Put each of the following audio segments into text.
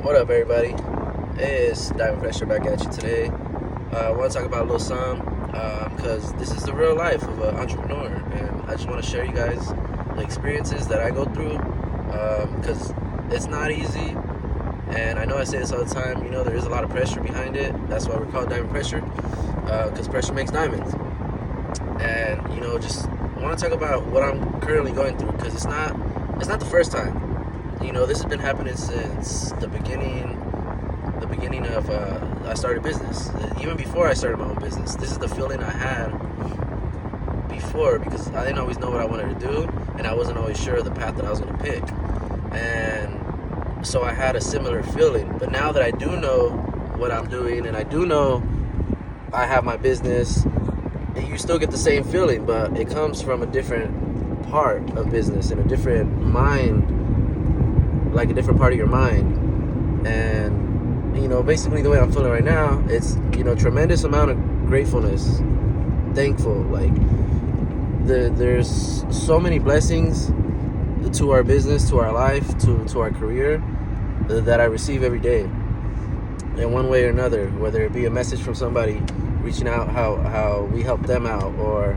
What up, everybody? It's Diving Pressure back at you today. I want to talk about a little something because this is the real life of an entrepreneur, and I just want to share you guys the experiences that I go through because it's not easy. And I know I say this all the time, there is a lot of pressure behind it. That's why we're called Diving Pressure, because pressure makes diamonds. And, just want to talk about what I'm currently going through because it's not the first time. This has been happening since the beginning of I started business. Even before I started my own business, this is the feeling I had before because I didn't always know what I wanted to do, and I wasn't always sure of the path that I was going to pick. And so I had a similar feeling. But now that I do know what I'm doing, and I do know I have my business, you still get the same feeling, but it comes from a different part of business and a different mind, like a different part of your mind. And basically the way I'm feeling right now, it's tremendous amount of gratefulness, thankful. Like there's so many blessings to our business, to our life, to our career that I receive every day in one way or another, whether it be a message from somebody reaching out how we helped them out, or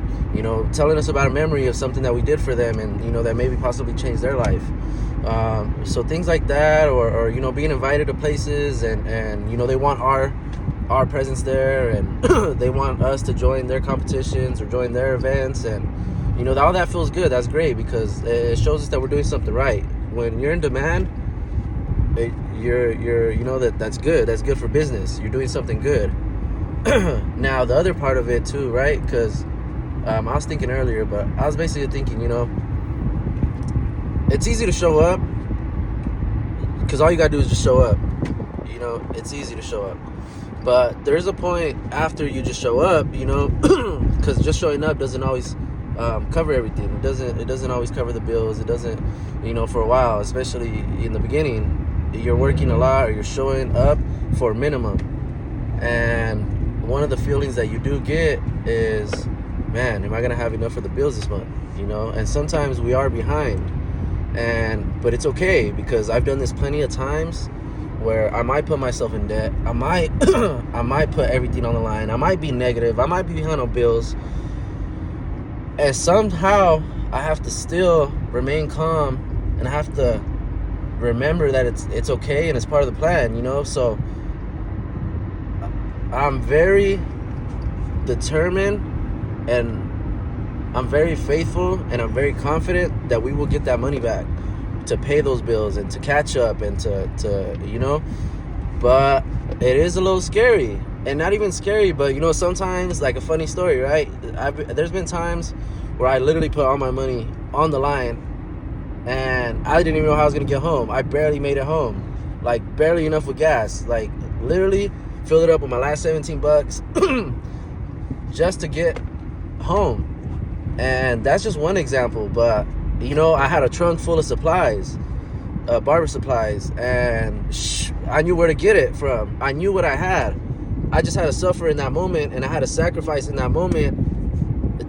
telling us about a memory of something that we did for them and that maybe possibly changed their life. So things like that, or being invited to places and they want our presence there, and they want us to join their competitions or join their events, and all that feels good. That's great because it shows us that we're doing something right. When you're in demand, that's good. That's good for business. You're doing something good. Now the other part of it too, right? Because I was thinking earlier, but I was basically thinking, it's easy to show up because all you gotta do is just show up. It's easy to show up, but there's a point after you just show up, because just showing up doesn't always cover everything. It doesn't always cover the bills. It doesn't, for a while, especially in the beginning, you're working a lot or you're showing up for minimum. And one of the feelings that you do get is, man, am I gonna have enough for the bills this month? And sometimes we are behind, but it's okay because I've done this plenty of times where I might put myself in debt. I might I might put everything on the line. I might be negative. I might be behind on bills. And somehow I have to still remain calm, and I have to remember that it's okay and it's part of the plan, So I'm very determined, and I'm very faithful, and I'm very confident that we will get that money back to pay those bills and to catch up and to but it is a little scary. And not even scary, but sometimes, like a funny story, right? There's been times where I literally put all my money on the line, and I didn't even know how I was gonna get home. I barely made it home, like barely enough with gas. Like literally filled it up with my last $17 just to get home. And that's just one example, but I had a trunk full of supplies, barber supplies, and I knew where to get it from. I knew what I had. I just had to suffer in that moment, and I had to sacrifice in that moment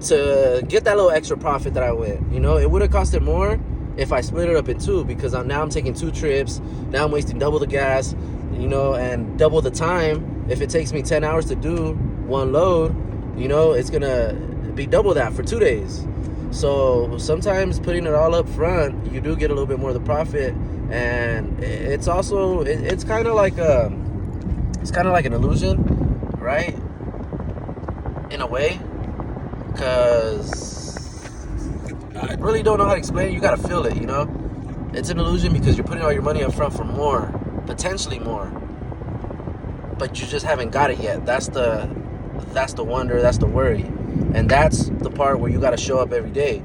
to get that little extra profit that I went. It would have costed more if I split it up in two, because now I'm taking 2 trips. Now I'm wasting double the gas, and double the time. If it takes me 10 hours to do one load, it's gonna be double that for 2 days. So sometimes putting it all up front, you do get a little bit more of the profit. And it's also it's kind of like an illusion, right? In a way, because I really don't know how to explain it. You gotta feel it, It's an illusion because you're putting all your money up front for more, potentially more, but you just haven't got it yet. That's the wonder, that's the worry. And that's the part where you got to show up every day,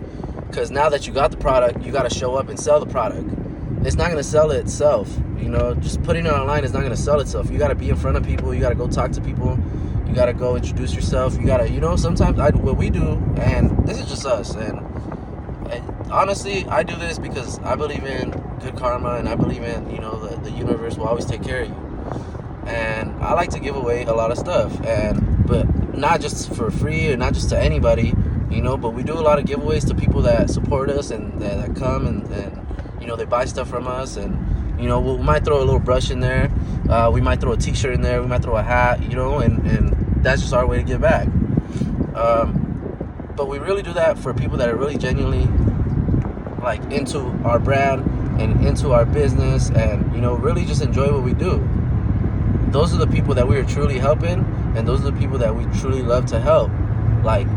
because now that you got the product, you got to show up and sell the product. It's not going to sell itself. Just putting it online is not going to sell itself. You got to be in front of people. You got to go talk to people. You got to go introduce yourself. You got to, sometimes what we do, and this is just us. And honestly, I do this because I believe in good karma, and I believe in, the universe will always take care of you. And I like to give away a lot of stuff, but not just for free or not just to anybody, but we do a lot of giveaways to people that support us and that come and they buy stuff from us, and You know, we might throw a little brush in there. We might throw a t-shirt in there. We might throw a hat, you know, and that's just our way to give back. But we really do that for people that are really genuinely like into our brand and into our business, and, you know, really just enjoy what we do. Those are the people that we are truly helping, and those are the people that we truly love to help. Like,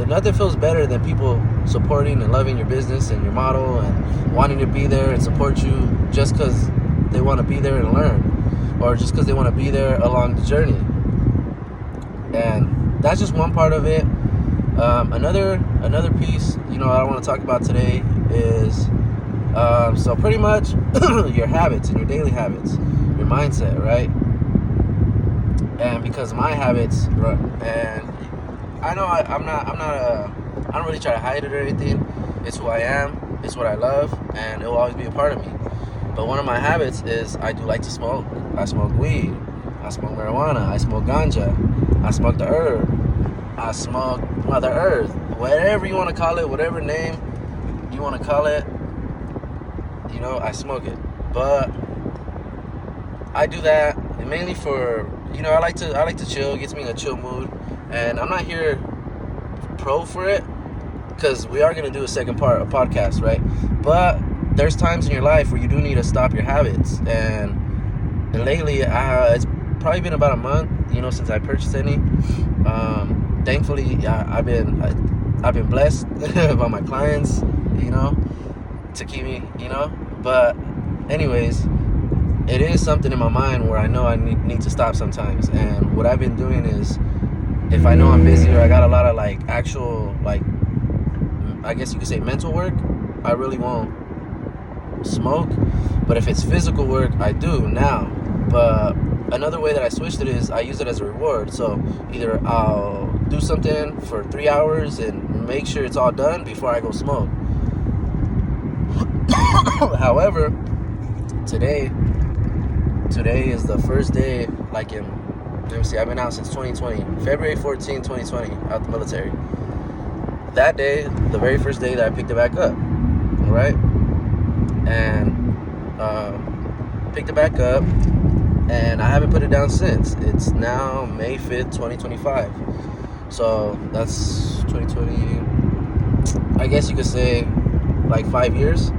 nothing feels better than people supporting and loving your business and your model and wanting to be there and support you just because they want to be there and learn, or just because they want to be there along the journey. And that's just one part of it. Another piece, you know, I want to talk about today is so pretty much your habits and your daily habits, your mindset, right? And because my habits, and I know I don't really try to hide it or anything. It's who I am. It's what I love, and it will always be a part of me. But one of my habits is I do like to smoke. I smoke weed. I smoke marijuana. I smoke ganja. I smoke the herb. I smoke Mother Earth. Whatever you want to call it, whatever name you want to call it, you know, I smoke it. But I do that mainly for, you know, I like to chill. It gets me in a chill mood. And I'm not here pro for it, because we are going to do a second part of podcast, right? But there's times in your life where you do need to stop your habits. And lately, it's probably been about a month, you know, since I purchased any. Thankfully, I've been blessed by my clients, you know, to keep me, you know. But anyways, it is something in my mind where I know I need to stop sometimes. And what I've been doing is, if I know I'm busy or I got a lot of like actual, like, I guess you could say mental work, I really won't smoke. But if it's physical work, I do now. But another way that I switched it is I use it as a reward. So either I'll do something for 3 hours and make sure it's all done before I go smoke. However, today is the first day, like let me see, I've been out since 2020, February 14, 2020, out the military. That day, the very first day that I picked it back up, right? And picked it back up, and I haven't put it down since. It's now May 5th, 2025. So that's 2020, I guess you could say like 5 years.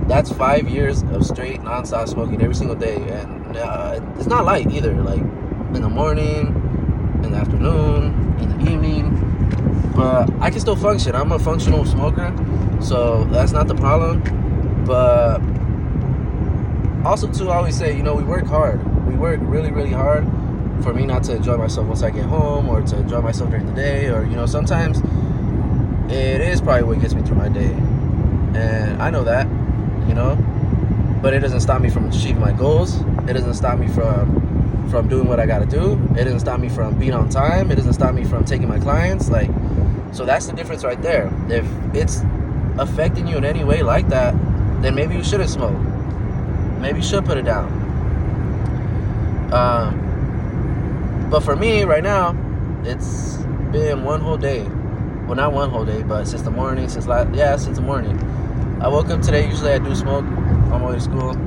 That's 5 years of straight non-stop smoking every single day. And it's not light either, like in the morning, in the afternoon, in the evening. But I can still function. I'm a functional smoker, so that's not the problem. But also too, I always say, you know, we work hard. We work really, really hard for me not to enjoy myself once I get home, or to enjoy myself during the day, or, you know, sometimes it is probably what gets me through my day. And I know that, you know, but it doesn't stop me from achieving my goals. It doesn't stop me from doing what I gotta do. It doesn't stop me from being on time. It doesn't stop me from taking my clients. Like, so that's the difference right there. If it's affecting you in any way like that, then maybe you shouldn't smoke. Maybe you should put it down. But for me right now, it's been one whole day. Well, not one whole day, but since the morning, since the morning. I woke up today. Usually I do smoke on my way to school.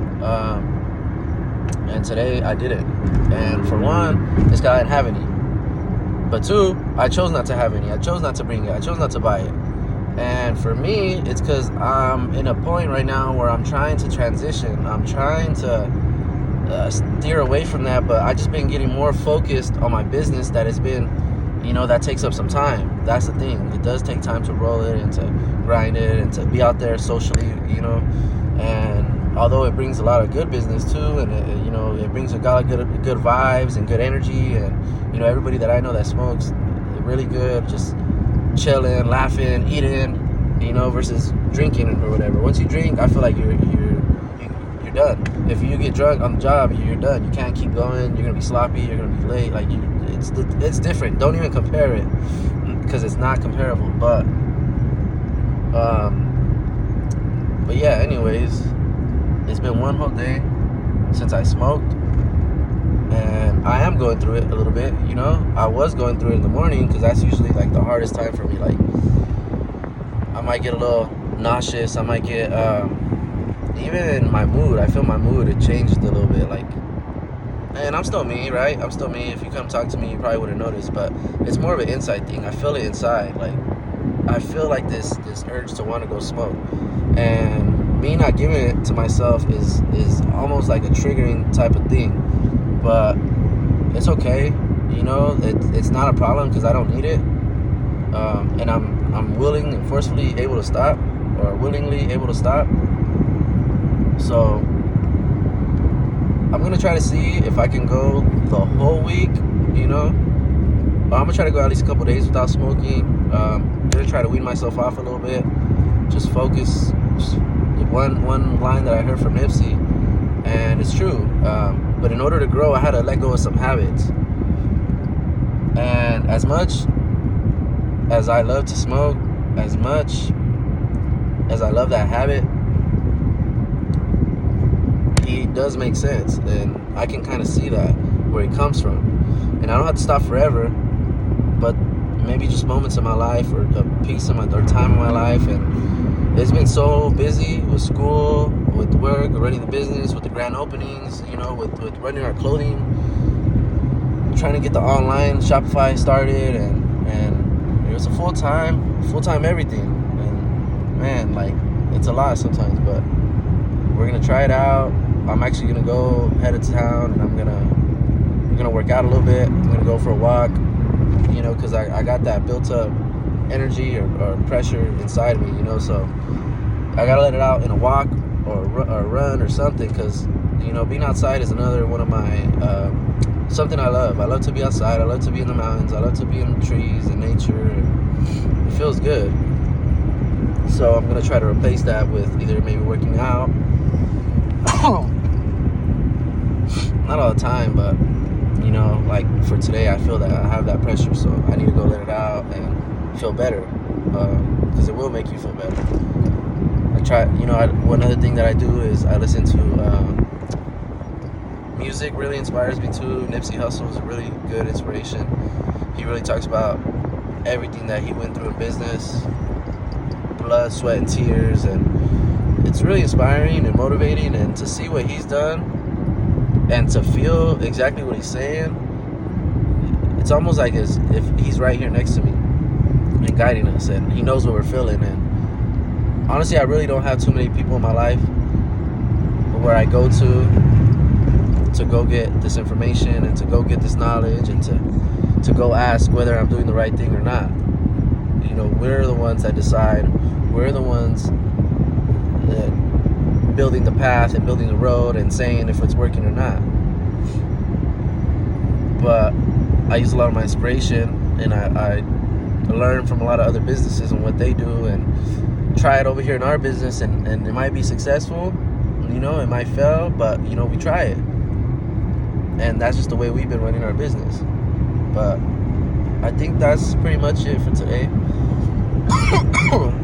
And today I didn't. And for one, this guy didn't have any. But two, I chose not to have any. I chose not to bring it. I chose not to buy it. And for me, it's because I'm in a point right now where I'm trying to transition. I'm trying to steer away from that, but I just been getting more focused on my business. That has been, you know, that takes up some time. That's the thing. It does take time to roll it and to grind it and to be out there socially, you know. And although it brings a lot of good business too, and it, you know, it brings a lot of good vibes and good energy, and, you know, everybody that I know that smokes, really good, just chilling, laughing, eating, you know, versus drinking or whatever. Once you drink, I feel like you're done. If you get drunk on the job, you're done. You can't keep going. You're gonna be sloppy. You're gonna be late. Like, it's different. Don't even compare it, because it's not comparable. But yeah. Anyways, it's been one whole day since I smoked, and I am going through it a little bit. You know, I was going through it in the morning, because that's usually like the hardest time for me. Like, I might get a little nauseous. I might get even my mood, I feel my mood, it changed a little bit. Like, and I'm still me, right? I'm still me. If you come talk to me, you probably wouldn't notice, but it's more of an inside thing. I feel it inside. Like, I feel like this urge to want to go smoke. And me not giving it to myself is almost like a triggering type of thing. But it's okay. You know, it's not a problem because I don't need it. And I'm willing and forcefully able to stop, or willingly able to stop. So I'm gonna try to see if I can go the whole week, you know. I'm gonna try to go at least a couple days without smoking. Gonna try to wean myself off a little bit. Just focus. Just one line that I heard from Nipsey, and it's true. But in order to grow, I had to let go of some habits. And as much as I love to smoke, as much as I love that habit, he does make sense, and I can kind of see that where he comes from. And I don't have to stop forever, but maybe just moments in my life, or a piece of or time in my life. And it's been so busy with school, with work, running the business, with the grand openings, you know, with running our clothing, trying to get the online Shopify started, and it was a full-time everything. And man, like, it's a lot sometimes, but we're gonna try it out. I'm actually gonna go head to town, and we're gonna work out a little bit. I'm gonna go for a walk, you know, because I got that built up energy or pressure inside me, you know. So I gotta let it out in a walk or run or something, because, you know, being outside is another one of my something I love. I love to be outside. I love to be in the mountains. I love to be in the trees and nature. And it feels good. So I'm gonna try to replace that with either maybe working out. Not all the time, but, you know, like for today, I feel that I have that pressure, so I need to go let it out and feel better, because it will make you feel better. I try, you know, one other thing that I do is I listen to music. Really inspires me too. Nipsey Hussle is a really good inspiration. He really talks about everything that he went through in business, blood, sweat, and tears, and it's really inspiring and motivating. And to see what he's done and to feel exactly what he's saying, it's almost like as if he's right here next to me and guiding us, and he knows what we're feeling. And honestly, I really don't have too many people in my life where I go to go get this information and to go get this knowledge and to go ask whether I'm doing the right thing or not. You know, we're the ones that decide. We're the ones that building the path and building the road and saying if it's working or not. But I use a lot of my inspiration, and I learn from a lot of other businesses and what they do, and try it over here in our business, and it might be successful, you know, it might fail, but, you know, we try it. And that's just the way we've been running our business. But I think that's pretty much it for today.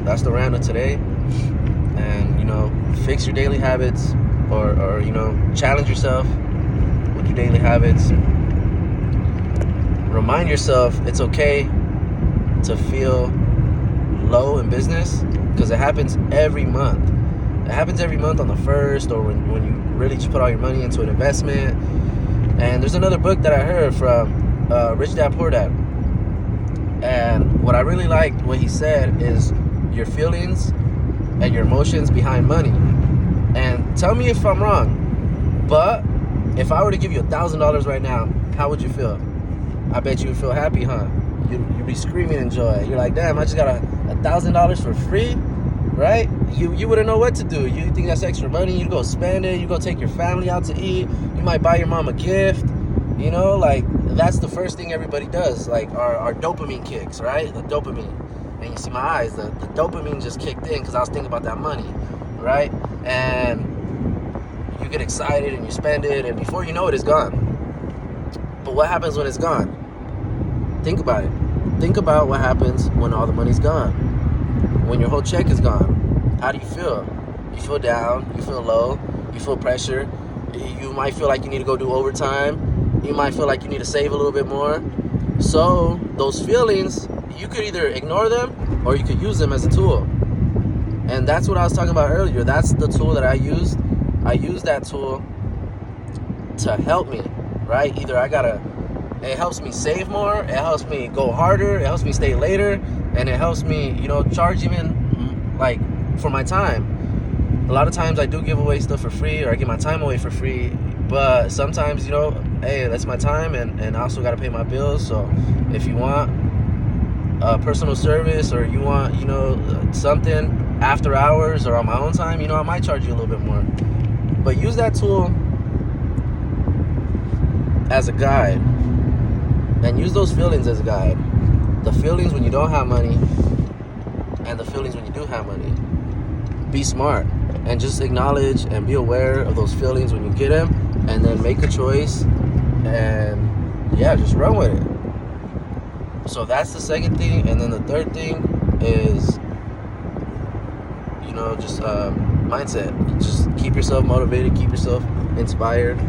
That's the rant of today. And, you know, fix your daily habits, or you know, challenge yourself with your daily habits. Remind yourself it's okay to feel low in business, because it happens every month. It happens every month on the 1st, or when you really just put all your money into an investment. And there's another book that I heard from Rich Dad Poor Dad. And what I really liked, what he said, is your feelings and your emotions behind money. And tell me if I'm wrong, but if I were to give you $1,000 right now, how would you feel? I bet you would feel happy, huh? You'd be screaming in joy. You're like, damn, I just got $1,000 for free, right? You wouldn't know what to do. You think that's extra money. You go spend it. You go take your family out to eat. You might buy your mom a gift. You know, like, that's the first thing everybody does. Like, our dopamine kicks, right? The dopamine. And you see my eyes. The dopamine just kicked in because I was thinking about that money, right? And you get excited and you spend it, and before you know it, it's gone. But what happens when it's gone? Think about it. Think about what happens when all the money's gone. When your whole check is gone. How do you feel? You feel down. You feel low. You feel pressure. You might feel like you need to go do overtime. You might feel like you need to save a little bit more. So those feelings, you could either ignore them or you could use them as a tool. And that's what I was talking about earlier. That's the tool that I used. I used that tool to help me, right? Either it helps me save more, it helps me go harder, it helps me stay later, and it helps me, charge even like for my time. A lot of times I do give away stuff for free, or I give my time away for free, but sometimes, hey, that's my time, and I also got to pay my bills. So if you want personal service, or you want, something after hours or on my own time, I might charge you a little bit more. But use that tool as a guide, and use those feelings as a guide. The feelings when you don't have money, and the feelings when you do have money. Be smart, and just acknowledge and be aware of those feelings when you get them, and then make a choice, and just run with it. So that's the second thing. And then the third thing is, just mindset. Just keep yourself motivated, keep yourself inspired.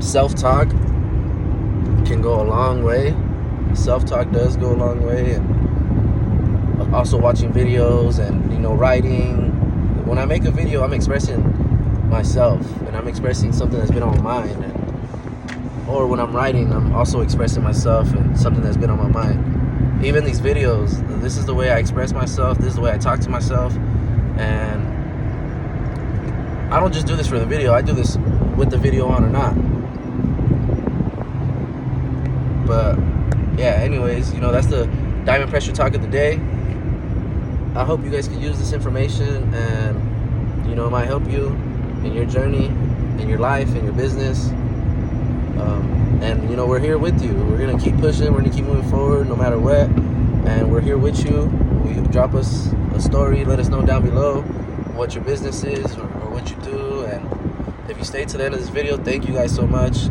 Self-talk can go a long way. Self-talk does go a long way. And also watching videos and, writing. When I make a video, I'm expressing myself, and I'm expressing something that's been on my mind. Or when I'm writing, I'm also expressing myself and something that's been on my mind. Even these videos, this is the way I express myself, this is the way I talk to myself. And I don't just do this for the video, I do this with the video on or not. But anyways, that's the diamond pressure talk of the day. I hope you guys can use this information, and it might help you in your journey, in your life, in your business. And we're here with you. We're gonna keep pushing, we're gonna keep moving forward no matter what, and we're here with you. Drop us a story, let us know down below what your business is, or what you do. And if you stayed to the end of this video, thank you guys so much.